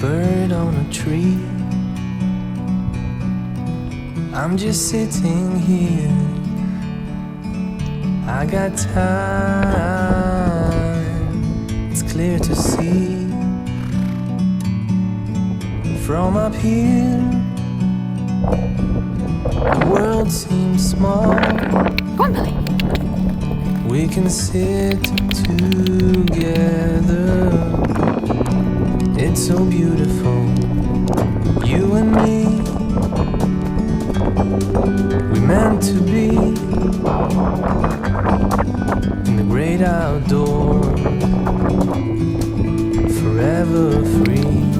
bird on a tree. I'm just sitting here, I got time, it's clear to see. From up here, the world seems small. We can sit together, it's so beautiful, you and me. We meant to be in the great outdoors, forever free.